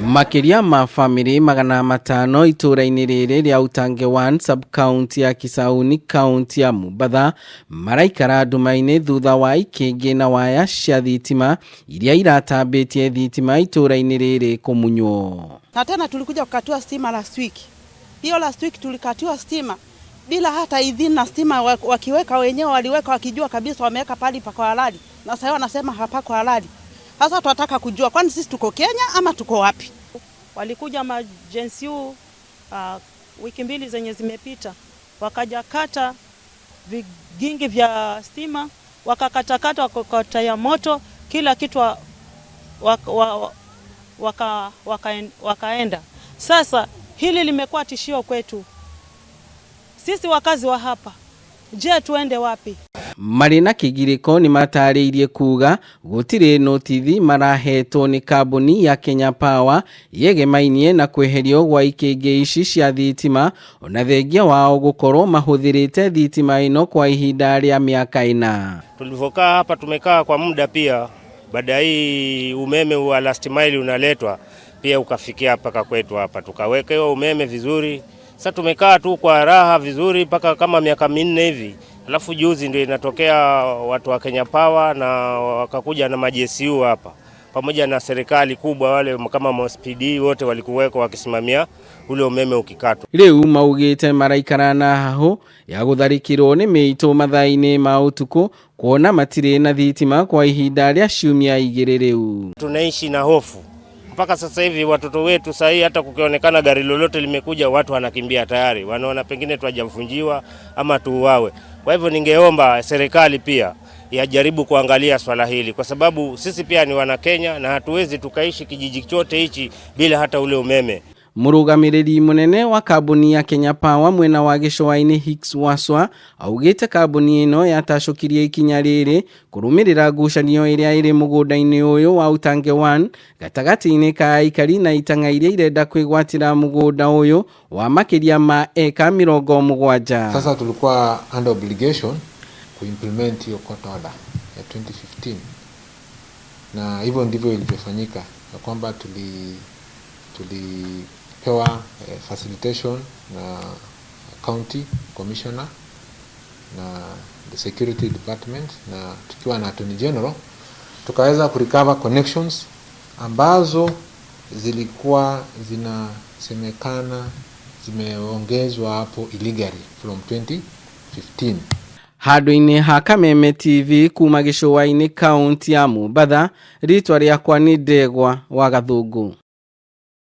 Makiria ma family magana matano itura-ini riri ria Otange 1 sub-county ya Kisauni county ya Mombasa maraikara nduma-ini thutha wa ikingi na waya cia thitima iria iratambitie thitima itura-ini riri kumunywo. Na tena tulikuja kukatua stima last week. Hiyo last week tulikatiwa stima bila hata idhini, na stima wakiweka wenyewe waliweka wakijua kabisa wameweka pali pako halali. Na sasa wanasema hapako halali. Sasa tunataka kujua kwani sisi tuko Kenya ama tuko wapi? Walikuja majensi wiki mbili zenye zimepita, wakaja kata vigingi vya stima, wakakatakata wakakata ya moto, kila kitu wakaenda. Sasa hili limekuwa tishio kwetu sisi wakazi wa hapa. Je, tuende wapi? Marina kigiriko ni matariirie kuga gutire notithi marahetwo ni kambuni ya Kenya Power yegemainie na kweherio gwa ikingi ici cia thitima ona thengia wao gukorwo mahuthirite thitima ino kwa ihinda ria miaka 4. Tulivokaa hapa tumekaa kwa muda pia, baada hii umeme wa last mile unaletwa pia ukafikia mpaka kwetu hapa, tukaweka hiyo umeme vizuri. Sasa tumekaa tu kwa raha vizuri mpaka kama miaka 4 hivi. Alafu juzi ndio inatokea watu wa Kenya Power na wakakuja na majesu hapa pamoja na serikali kubwa, wale kama MOSPD wote walikuweko wakisimamia ule umeme ukikatwa. Riu maugite maraikarana haho ya gutharikirwo ni miito mathaini ma utuku kuona matire na thitima kwa ihinda ria ciumia 2 riu. Tunaishi na hofu mpaka sasa hivi. Watoto wetu sasa hii hata kukionekana gari lolote limekuja watu wanakimbia tayari, wanaona pengine tuajamfunjiwa ama tuuawe. Kwa hivyo ningeomba serikali pia yajaribu kuangalia swala hili, kwa sababu sisi pia ni wana Kenya na hatuwezi tukaishi kijiji chote hichi bila hata ule umeme. Murugamiriri munene wa kambuni ya Kenya Power mwena wa Gicũa-inĩ Hicks Waswa augite kambuni ino yatacokirie ikinya riri kurumirira ngucanio iria iri mugunda-ini uyu wa Otange 1 gatagati-ini ka aikari na itanga iria irenda kwigwatira mugunda uyu wa makiria ma eka 70. Sasa tulikuwa under obligation kuimplement hiyo court order ya 2015, na hivyo ndivyo ilivyofanyika, ya kwamba tulipewa facilitation na county commissioner na the security department, na tukiwa na attorney general tukaweza kurecover connections ambazo zilikuwa zinasemekana zimeongezwa hapo illegally from 2015. Handu-ini ha Kameme TV kuma Gicũa-inĩ county ya Mombasa, ritwa riakwa ni Ndegwa wa Gathungu.